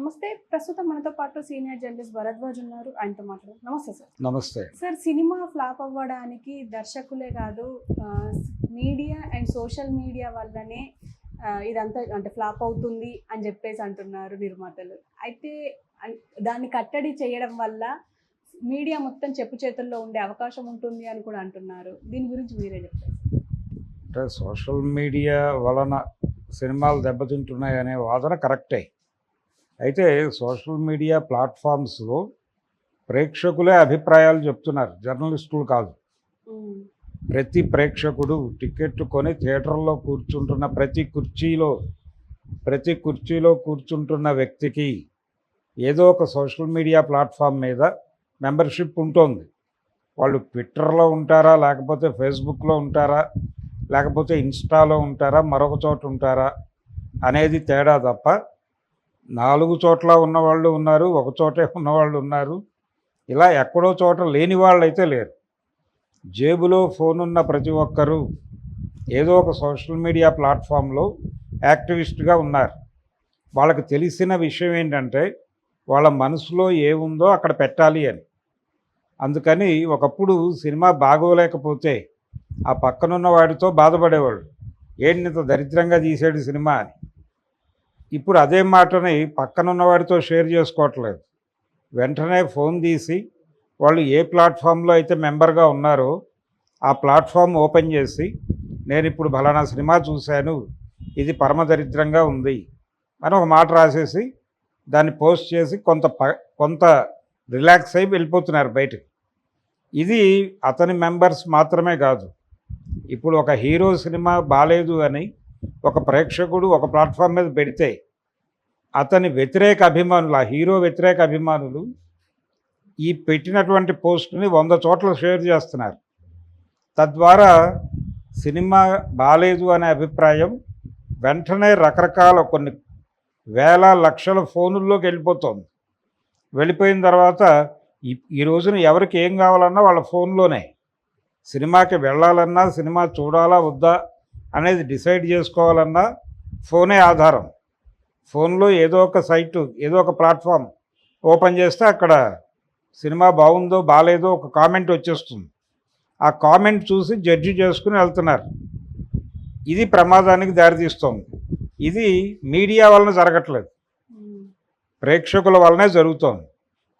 నమస్తే. ప్రస్తుతం మనతో పాటు సీనియర్ జర్నలిస్ట్ భరద్వాజ్ ఉన్నారు. ఆయనతో మాట్లాడదాం. నమస్తే సార్. నమస్తే సార్, సినిమా ఫ్లాప్ అవ్వడానికి దర్శకులే కాదు, మీడియా అండ్ సోషల్ మీడియా వల్లనే ఇదంతా అంటే ఫ్లాప్ అవుతుంది అని చెప్పేసి అంటున్నారు నిర్మాతలు. అయితే దాన్ని కట్టడి చేయడం వల్ల మీడియా మొత్తం చెప్పు చేతుల్లో ఉండే అవకాశం ఉంటుంది అని కూడా అంటున్నారు. దీని గురించి మీరే చెప్పారు. అంటే సోషల్ మీడియా వలన సినిమాలు దెబ్బతింటున్నాయి అనే వాదన కరెక్టే. అయితే సోషల్ మీడియా ప్లాట్ఫామ్స్లో ప్రేక్షకులే అభిప్రాయాలు చెప్తున్నారు, జర్నలిస్టులు కాదు. ప్రతి ప్రేక్షకుడు టికెట్ కొని థియేటర్లో కూర్చుంటున్న ప్రతి కుర్చీలో కూర్చుంటున్న వ్యక్తికి ఏదో ఒక సోషల్ మీడియా ప్లాట్ఫామ్ మీద మెంబర్షిప్ ఉంటుంది. వాళ్ళు ట్విట్టర్లో ఉంటారా, లేకపోతే ఫేస్బుక్లో ఉంటారా, లేకపోతే ఇన్స్టాలో ఉంటారా, మరొక చోట ఉంటారా అనేది తేడా తప్ప 4 చోట్ల ఉన్నవాళ్ళు ఉన్నారు, ఒక చోటే ఉన్నవాళ్ళు ఉన్నారు. ఇలా ఎక్కడో చోట లేని వాళ్ళు అయితే లేరు. జేబులో ఫోన్ ఉన్న ప్రతి ఒక్కరూ ఏదో ఒక సోషల్ మీడియా ప్లాట్ఫామ్లో యాక్టివిస్ట్గా ఉన్నారు. వాళ్ళకి తెలిసిన విషయం ఏంటంటే వాళ్ళ మనసులో ఏముందో అక్కడ పెట్టాలి అని. అందుకని ఒకప్పుడు సినిమా బాగోలేకపోతే ఆ పక్కనున్న వాడితో బాధపడేవాళ్ళు, ఏంటింత దరిద్రంగా తీసాడు సినిమా అని. ఇప్పుడు అదే మాటని పక్కనున్న వాడితో షేర్ చేసుకోవట్లేదు. వెంటనే ఫోన్ తీసి వాళ్ళు ఏ ప్లాట్ఫామ్లో అయితే మెంబర్గా ఉన్నారో ఆ ప్లాట్ఫామ్ ఓపెన్ చేసి, నేను ఇప్పుడు ఫలానా సినిమా చూశాను, ఇది పరమ దరిద్రంగా ఉంది అని ఒక మాట రాసేసి దాన్ని పోస్ట్ చేసి కొంత రిలాక్స్ అయి వెళ్ళిపోతున్నారు బయటకు. ఇది అతని మెంబర్స్ మాత్రమే కాదు. ఇప్పుడు ఒక హీరో సినిమా బాలేదు అని ఒక ప్రేక్షకుడు ఒక ప్లాట్ఫామ్ మీద పెడితే అతని వ్యతిరేక అభిమానులు, ఆ హీరో వ్యతిరేక అభిమానులు ఈ పెట్టినటువంటి పోస్ట్ని 100 చోట్ల షేర్ చేస్తున్నారు. తద్వారా సినిమా బాలేదు అనే అభిప్రాయం వెంటనే రకరకాల కొన్ని వేల లక్షల ఫోనుల్లోకి వెళ్ళిపోతుంది. వెళ్ళిపోయిన తర్వాత ఈ రోజున ఎవరికి ఏం కావాలన్నా వాళ్ళ ఫోన్లోనే, సినిమాకి వెళ్ళాలన్నా, సినిమా చూడాలా వద్దా అనేది డిసైడ్ చేసుకోవాలన్నా ఫోనే ఆధారం. ఫోన్లో ఏదో ఒక సైటు, ఏదో ఒక ప్లాట్ఫామ్ ఓపెన్ చేస్తే అక్కడ సినిమా బాగుందో బాగాలేదో ఒక కామెంట్ వచ్చేస్తుంది. ఆ కామెంట్ చూసి జడ్జి చేసుకుని వెళ్తున్నారు. ఇది ప్రమాదానికి దారితీస్తుంది. ఇది మీడియా వలన జరగట్లేదు, ప్రేక్షకుల వలనే జరుగుతోంది.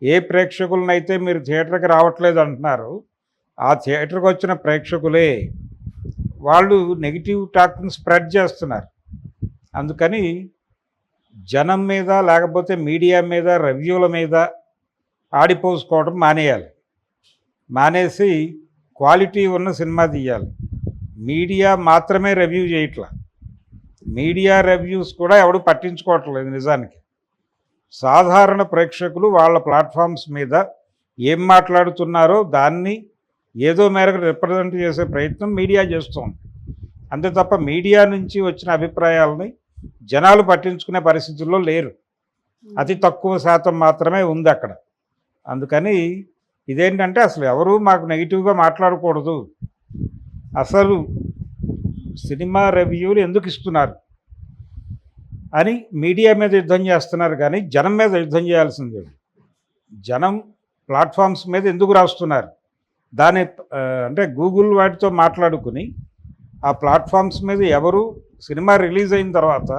ఏ ప్రేక్షకులనైతే మీరు థియేటర్కి రావట్లేదు అంటున్నారు, ఆ థియేటర్కి వచ్చిన ప్రేక్షకులే వాళ్ళు నెగిటివ్ టాక్ని స్ప్రెడ్ చేస్తున్నారు. అందుకని జనం మీద లేకపోతే మీడియా మీద రివ్యూల మీద ఆడిపోసుకోవడం మానేయాలి. మానేసి క్వాలిటీ ఉన్న సినిమా తీయాలి. మీడియా మాత్రమే రివ్యూ చేయట్లా, మీడియా రివ్యూస్ కూడా ఎవడు పట్టించుకోవట్లేదు. నిజానికి సాధారణ ప్రేక్షకులు వాళ్ళ ప్లాట్ఫామ్స్ మీద ఏం మాట్లాడుతున్నారో దాన్ని ఏదో మేరకు రిప్రజెంట్ చేసే ప్రయత్నం మీడియా చేస్తుంది. అంతే తప్ప మీడియా నుంచి వచ్చిన అభిప్రాయాలని జనాలు పట్టించుకునే పరిస్థితుల్లో లేరు. అతి తక్కువ శాతం మాత్రమే ఉంది అక్కడ. అందుకని ఇదేంటంటే అసలు ఎవరు మాకు నెగిటివ్గా మాట్లాడకూడదు, అసలు సినిమా రివ్యూలు ఎందుకు ఇస్తున్నారు అని మీడియా మీద యుద్ధం చేస్తున్నారు, కానీ జనం మీద యుద్ధం చేయాల్సిందే. జనం ప్లాట్ఫామ్స్ మీద ఎందుకు రాస్తున్నారు దాని అంటే గూగుల్ వాటితో మాట్లాడుకుని ఆ ప్లాట్ఫామ్స్ మీద ఎవరు సినిమా రిలీజ్ అయిన తర్వాత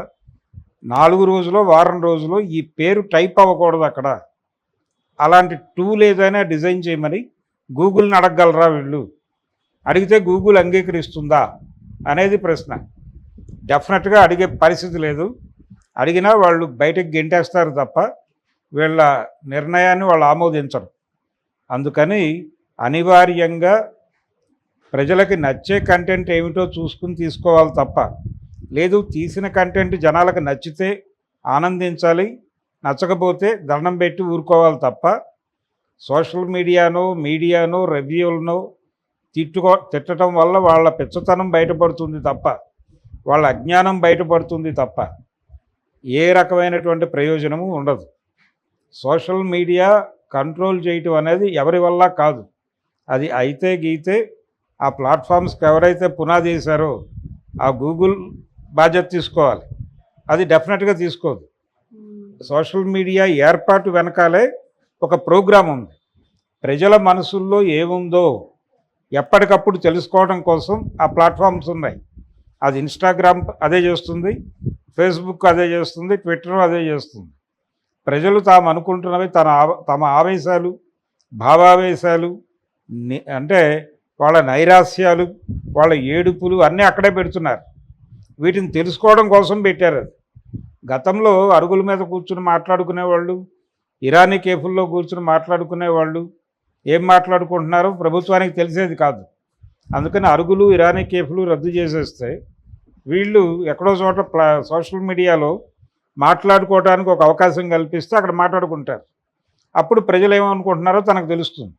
4 రోజులో వారం రోజులో ఈ పేరు టైప్ అవ్వకూడదు అక్కడ, అలాంటి టూల్ ఏదైనా డిజైన్ చేయమని గూగుల్ని అడగగలరా వీళ్ళు? అడిగితే గూగుల్ అంగీకరిస్తుందా అనేది ప్రశ్న. డెఫినెట్గా అడిగే పరిస్థితి లేదు. అడిగినా వాళ్ళు బయటకు గెంటేస్తారు తప్ప వీళ్ళ నిర్ణయాన్ని వాళ్ళు ఆమోదించరు. అందుకని అనివార్యంగా ప్రజలకి నచ్చే కంటెంట్ ఏమిటో చూసుకుని తీసుకోవాలి తప్ప, లేదు తీసిన కంటెంట్ జనాలకు నచ్చితే ఆనందించాలి, నచ్చకపోతే దండం పెట్టి ఊరుకోవాలి తప్ప సోషల్ మీడియానో రివ్యూలను తిట్టడం వల్ల వాళ్ళ పిచ్చతనం బయటపడుతుంది తప్ప, వాళ్ళ అజ్ఞానం బయటపడుతుంది తప్ప ఏ రకమైనటువంటి ప్రయోజనము ఉండదు. సోషల్ మీడియా కంట్రోల్ చేయటం అనేది ఎవరి వల్ల కాదు. అది అయితే గీతే ఆ ప్లాట్ఫామ్స్కి ఎవరైతే పునాది వేశారో ఆ గూగుల్ బాధ్యత తీసుకోవాలి. అది డెఫినెట్గా తీసుకోదు. సోషల్ మీడియా ఏర్పాటు వెనకాలే ఒక ప్రోగ్రాం ఉంది. ప్రజల మనసుల్లో ఏముందో ఎప్పటికప్పుడు తెలుసుకోవడం కోసం ఆ ప్లాట్ఫామ్స్ ఉన్నాయి. అది ఇన్స్టాగ్రామ్ అదే చేస్తుంది, ఫేస్బుక్ అదే చేస్తుంది, ట్విట్టర్ అదే చేస్తుంది. ప్రజలు తాము అనుకుంటున్నవి తమ ఆవేశాలు, భావావేశాలు, అంటే వాళ్ళ నైరాస్యాలు, వాళ్ళ ఏడుపులు అన్నీ అక్కడే పెడుతున్నారు. వీటిని తెలుసుకోవడం కోసం పెట్టారు. అది గతంలో అరుగుల మీద కూర్చుని మాట్లాడుకునేవాళ్ళు, ఇరానీ కేఫుల్లో కూర్చుని మాట్లాడుకునేవాళ్ళు. ఏం మాట్లాడుకుంటున్నారో ప్రభుత్వానికి తెలిసేది కాదు. అందుకని అరుగులు, ఇరానీ కేఫ్లు రద్దు చేసేస్తే వీళ్ళు ఎక్కడో చోట సోషల్ మీడియాలో మాట్లాడుకోవడానికి ఒక అవకాశం కల్పిస్తే అక్కడ మాట్లాడుకుంటారు. అప్పుడు ప్రజలు ఏమనుకుంటున్నారో తనకు తెలుస్తుంది.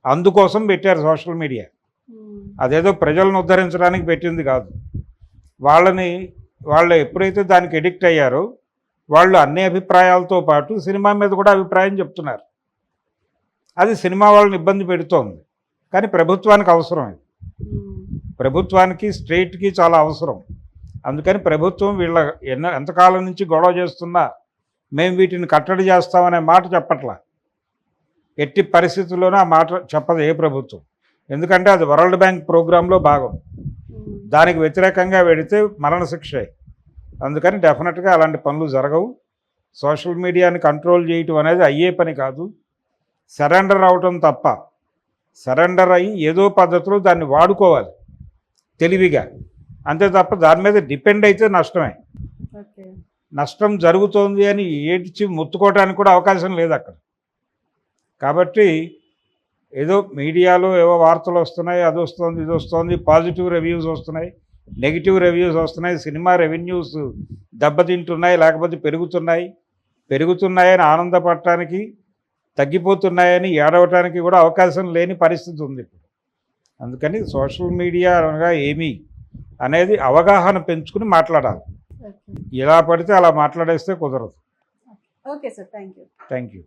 అందుకోసం పెట్టారు సోషల్ మీడియా. అదేదో ప్రజలను ఉద్ధరించడానికి పెట్టింది కాదు. వాళ్ళు ఎప్పుడైతే దానికి ఎడిక్ట్ అయ్యారో వాళ్ళు అన్ని అభిప్రాయాలతో పాటు సినిమా మీద కూడా అభిప్రాయం చెప్తున్నారు. అది సినిమా వాళ్ళని ఇబ్బంది పెడుతోంది. కానీ ప్రభుత్వానికి అవసరం. ఇది ప్రభుత్వానికి స్టేట్కి చాలా అవసరం. అందుకని ప్రభుత్వం ఎంతకాలం నుంచి గొడవ చేస్తున్నా మేము వీటిని కట్టడి చేస్తామనే మాట చెప్పట్లా. ఎట్టి పరిస్థితుల్లోనూ ఆ మాట చెప్పదు ఏ ప్రభుత్వం. ఎందుకంటే అది వరల్డ్ బ్యాంక్ ప్రోగ్రాంలో భాగం. దానికి వ్యతిరేకంగా వెడితే మరణశిక్షే. అందుకని డెఫినెట్గా అలాంటి పనులు జరగవు. సోషల్ మీడియాని కంట్రోల్ చేయటం అనేది అయ్యే పని కాదు. సరెండర్ అవటం తప్ప. సరెండర్ అయ్యి ఏదో పద్ధతిలో దాన్ని వాడుకోవాలి తెలివిగా. అంతే తప్ప దాని మీద డిపెండ్ అయితే నష్టమే. నష్టం జరుగుతోంది అని ఏడ్చి ముత్తుకోవడానికి కూడా అవకాశం లేదు అక్కడ. కాబట్టి ఏదో మీడియాలో ఏవో వార్తలు వస్తున్నాయి, అది వస్తుంది, ఇది వస్తుంది, పాజిటివ్ రివ్యూస్ వస్తున్నాయి, నెగిటివ్ రివ్యూస్ వస్తున్నాయి, సినిమా రెవెన్యూస్ దెబ్బతింటున్నాయి లేకపోతే పెరుగుతున్నాయని ఆనందపడటానికి, తగ్గిపోతున్నాయని ఏడవటానికి కూడా అవకాశం లేని పరిస్థితి ఉంది ఇప్పుడు. అందుకని సోషల్ మీడియా అనగా ఏమి అనేది అవగాహన పెంచుకుని మాట్లాడాలి. ఇలా పడితే అలా మాట్లాడేస్తే కుదరదు. Okay sir, thank you. Thank you.